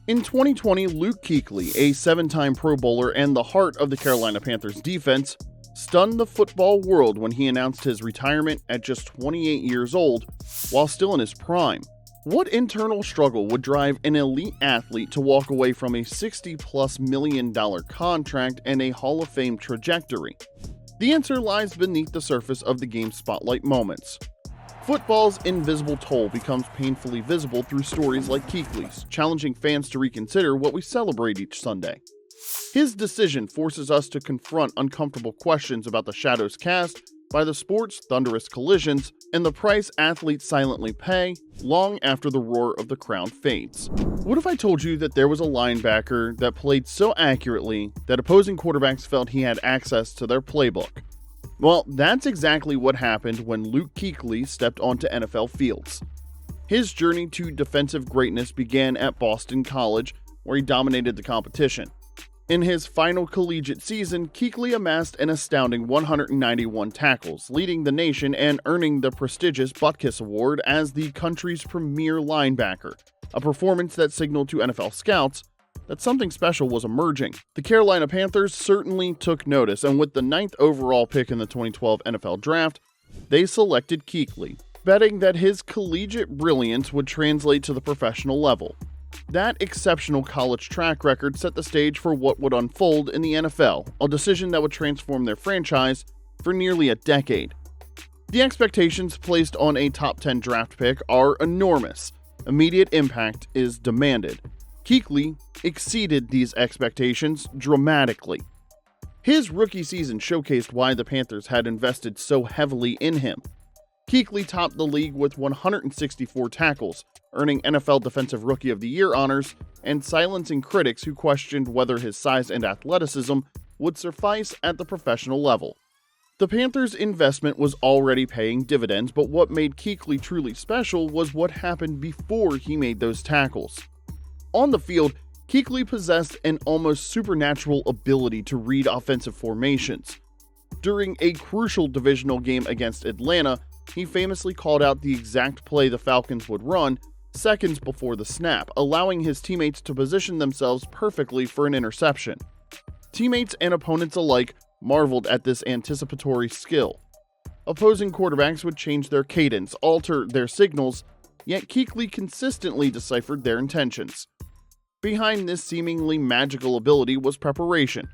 In 2020, Luke Kuechly, a 7-time Pro Bowler and the heart of the Carolina Panthers defense, stunned the football world when he announced his retirement at just 28 years old while still in his prime. What internal struggle would drive an elite athlete to walk away from a $60+ million contract and a Hall of Fame trajectory? The answer lies beneath the surface of the game's spotlight moments. Football's invisible toll becomes painfully visible through stories like Kuechly's, challenging fans to reconsider what we celebrate each Sunday. His decision forces us to confront uncomfortable questions about the shadows cast by the sport's thunderous collisions and the price athletes silently pay long after the roar of the crowd fades. What if I told you that there was a linebacker that played so accurately that opposing quarterbacks felt he had access to their playbook? Well, that's exactly what happened when Luke Kuechly stepped onto NFL fields. His journey to defensive greatness began at Boston College, where he dominated the competition. In his final collegiate season, Kuechly amassed an astounding 191 tackles, leading the nation and earning the prestigious Butkus Award as the country's premier linebacker, a performance that signaled to NFL scouts that something special was emerging. The Carolina Panthers certainly took notice, and with the 9th overall pick in the 2012 NFL Draft, they selected Kuechly, betting that his collegiate brilliance would translate to the professional level. That exceptional college track record set the stage for what would unfold in the NFL, a decision that would transform their franchise for nearly a decade. The expectations placed on a top 10 draft pick are enormous. Immediate impact is demanded. Kuechly exceeded these expectations dramatically. His rookie season showcased why the Panthers had invested so heavily in him. Kuechly topped the league with 164 tackles, earning NFL Defensive Rookie of the Year honors and silencing critics who questioned whether his size and athleticism would suffice at the professional level. The Panthers' investment was already paying dividends, but what made Kuechly truly special was what happened before he made those tackles. On the field, Kuechly possessed an almost supernatural ability to read offensive formations. During a crucial divisional game against Atlanta, he famously called out the exact play the Falcons would run seconds before the snap, allowing his teammates to position themselves perfectly for an interception. Teammates and opponents alike marveled at this anticipatory skill. Opposing quarterbacks would change their cadence, alter their signals, yet Kuechly consistently deciphered their intentions. Behind this seemingly magical ability was preparation.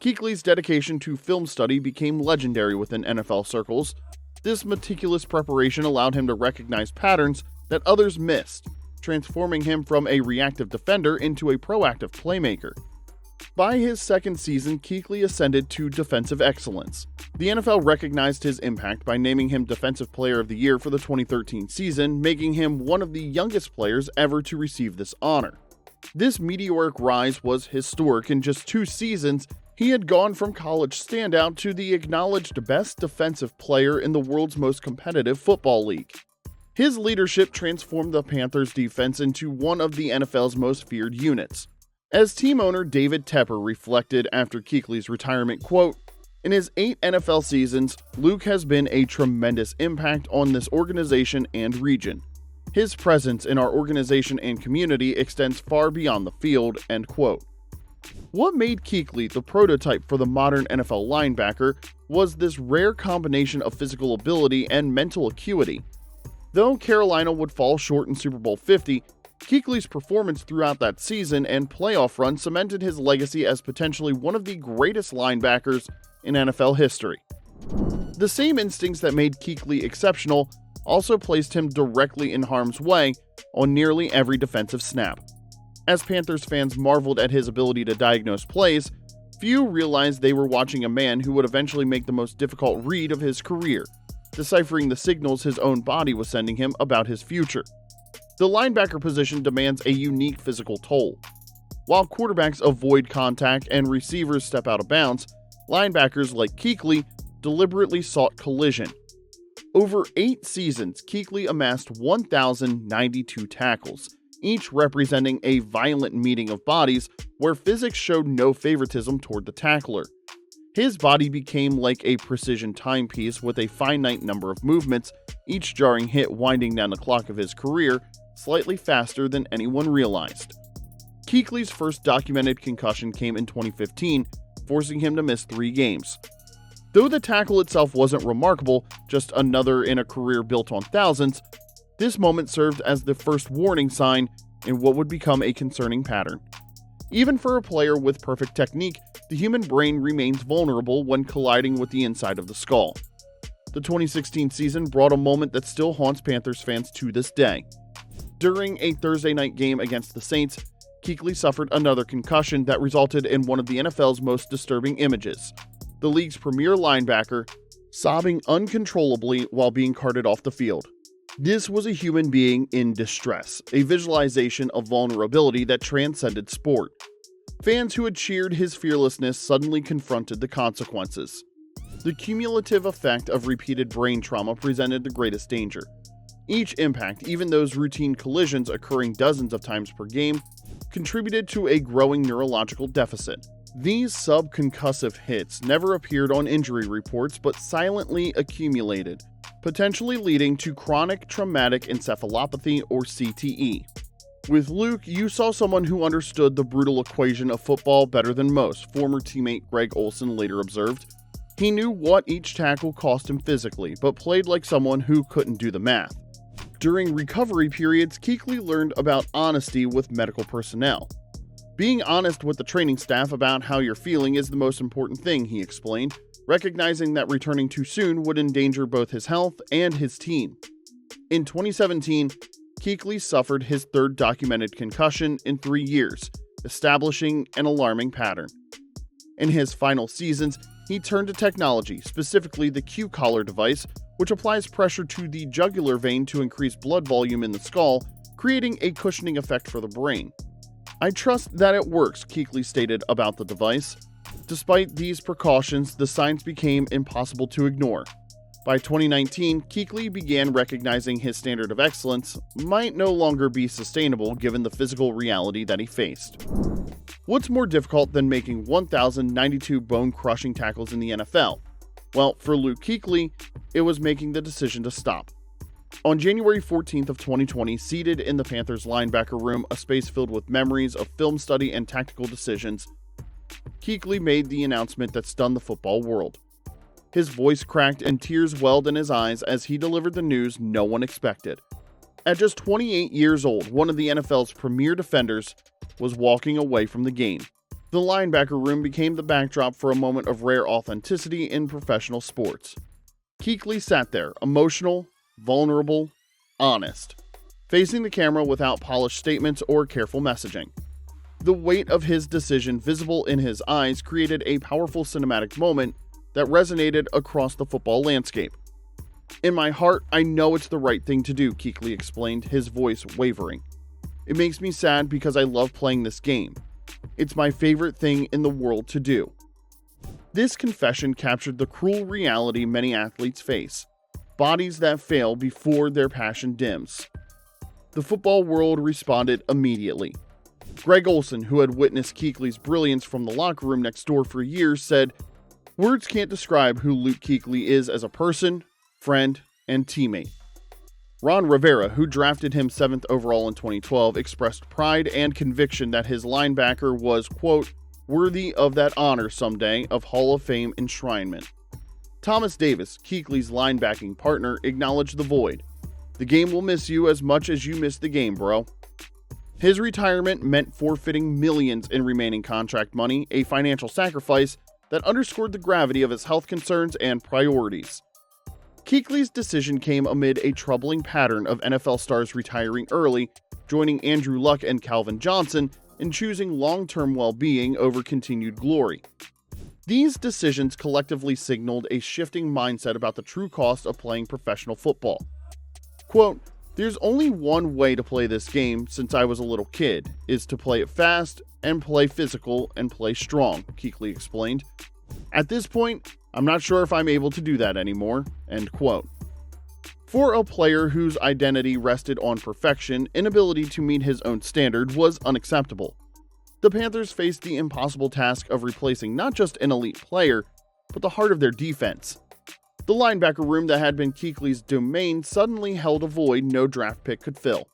Kuechly's dedication to film study became legendary within NFL circles. This meticulous preparation allowed him to recognize patterns that others missed, transforming him from a reactive defender into a proactive playmaker. By his second season, Kuechly ascended to defensive excellence. The NFL recognized his impact by naming him Defensive Player of the Year for the 2013 season, making him one of the youngest players ever to receive this honor. This meteoric rise was historic. In just 2 seasons, he had gone from college standout to the acknowledged best defensive player in the world's most competitive football league. His leadership transformed the Panthers' defense into one of the NFL's most feared units. As team owner David Tepper reflected after Kuechly's retirement, quote, "In his 8 NFL seasons, Luke has been a tremendous impact on this organization and region. His presence in our organization and community extends far beyond the field," end quote. What made Kuechly the prototype for the modern NFL linebacker was this rare combination of physical ability and mental acuity. Though Carolina would fall short in Super Bowl 50, Kuechly's performance throughout that season and playoff run cemented his legacy as potentially one of the greatest linebackers in NFL history. The same instincts that made Kuechly exceptional also placed him directly in harm's way on nearly every defensive snap. As Panthers fans marveled at his ability to diagnose plays, few realized they were watching a man who would eventually make the most difficult read of his career, deciphering the signals his own body was sending him about his future. The linebacker position demands a unique physical toll. While quarterbacks avoid contact and receivers step out of bounds, linebackers like Kuechly deliberately sought collision. Over 8 seasons, Kuechly amassed 1,092 tackles, each representing a violent meeting of bodies where physics showed no favoritism toward the tackler. His body became like a precision timepiece with a finite number of movements, each jarring hit winding down the clock of his career slightly faster than anyone realized. Kuechly's first documented concussion came in 2015, forcing him to miss 3 games. Though the tackle itself wasn't remarkable, just another in a career built on thousands, this moment served as the first warning sign in what would become a concerning pattern. Even for a player with perfect technique, the human brain remains vulnerable when colliding with the inside of the skull. The 2016 season brought a moment that still haunts Panthers fans to this day. During a Thursday night game against the Saints, Kuechly suffered another concussion that resulted in one of the NFL's most disturbing images: the league's premier linebacker sobbing uncontrollably while being carted off the field. This was a human being in distress, a visualization of vulnerability that transcended sport. Fans who had cheered his fearlessness suddenly confronted the consequences. The cumulative effect of repeated brain trauma presented the greatest danger. Each impact, even those routine collisions occurring dozens of times per game, contributed to a growing neurological deficit. These subconcussive hits never appeared on injury reports but silently accumulated, potentially leading to chronic traumatic encephalopathy or CTE. With Luke, you saw someone who understood the brutal equation of football better than most, former teammate Greg Olsen later observed. He knew what each tackle cost him physically, but played like someone who couldn't do the math. During recovery periods, Kuechly learned about honesty with medical personnel. Being honest with the training staff about how you're feeling is the most important thing, he explained, recognizing that returning too soon would endanger both his health and his team. In 2017, Kuechly suffered his third documented concussion in 3 years, establishing an alarming pattern. In his final seasons, he turned to technology, specifically the Q-collar device, which applies pressure to the jugular vein to increase blood volume in the skull, creating a cushioning effect for the brain. "I trust that it works," Kuechly stated about the device. Despite these precautions, the signs became impossible to ignore. By 2019, Kuechly began recognizing his standard of excellence might no longer be sustainable given the physical reality that he faced. What's more difficult than making 1,092 bone-crushing tackles in the NFL? Well, for Luke Kuechly, it was making the decision to stop. On January 14th of 2020, seated in the Panthers linebacker room, a space filled with memories of film study and tactical decisions, Kuechly made the announcement that stunned the football world. His voice cracked and tears welled in his eyes as he delivered the news no one expected. At just 28 years old, one of the NFL's premier defenders was walking away from the game. The linebacker room became the backdrop for a moment of rare authenticity in professional sports. Kuechly sat there, emotional, vulnerable, honest, facing the camera without polished statements or careful messaging. The weight of his decision visible in his eyes created a powerful cinematic moment that resonated across the football landscape. "In my heart, I know it's the right thing to do," Kuechly explained, his voice wavering. "It makes me sad because I love playing this game. It's my favorite thing in the world to do." This confession captured the cruel reality many athletes face: bodies that fail before their passion dims. The football world responded immediately. Greg Olsen, who had witnessed Kuechly's brilliance from the locker room next door for years, said, "Words can't describe who Luke Kuechly is as a person, friend, and teammate." Ron Rivera, who drafted him 7th overall in 2012, expressed pride and conviction that his linebacker was, quote, "worthy of that honor someday of Hall of Fame enshrinement." Thomas Davis, Kuechly's linebacking partner, acknowledged the void. "The game will miss you as much as you miss the game, bro." His retirement meant forfeiting millions in remaining contract money, a financial sacrifice that underscored the gravity of his health concerns and priorities. Kuechly's decision came amid a troubling pattern of NFL stars retiring early, joining Andrew Luck and Calvin Johnson in choosing long-term well-being over continued glory. These decisions collectively signaled a shifting mindset about the true cost of playing professional football. Quote, "There's only one way to play this game since I was a little kid, is to play it fast and play physical and play strong," Kuechly explained. "At this point, I'm not sure if I'm able to do that anymore," end quote. For a player whose identity rested on perfection, inability to meet his own standard was unacceptable. The Panthers faced the impossible task of replacing not just an elite player, but the heart of their defense. The linebacker room that had been Kuechly's domain suddenly held a void no draft pick could fill.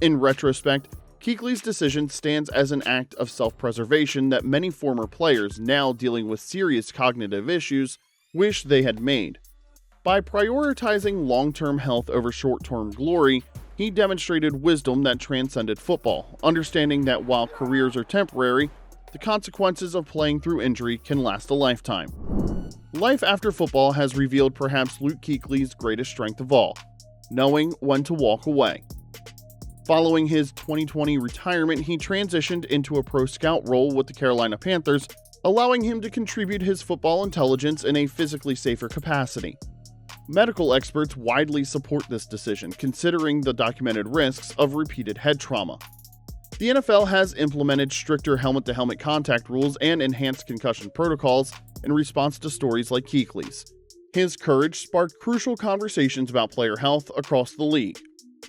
In retrospect, Kuechly's decision stands as an act of self-preservation that many former players, now dealing with serious cognitive issues, wish they had made. By prioritizing long-term health over short-term glory, he demonstrated wisdom that transcended football, understanding that while careers are temporary, the consequences of playing through injury can last a lifetime. Life after football has revealed perhaps Luke Kuechly's greatest strength of all, knowing when to walk away. Following his 2020 retirement, he transitioned into a pro scout role with the Carolina Panthers, allowing him to contribute his football intelligence in a physically safer capacity. Medical experts widely support this decision, considering the documented risks of repeated head trauma. The NFL has implemented stricter helmet-to-helmet contact rules and enhanced concussion protocols in response to stories like Kuechly's. His courage sparked crucial conversations about player health across the league.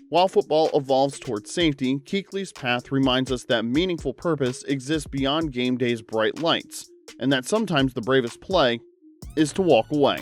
While football evolves towards safety, Kuechly's path reminds us that meaningful purpose exists beyond game day's bright lights, and that sometimes the bravest play is to walk away.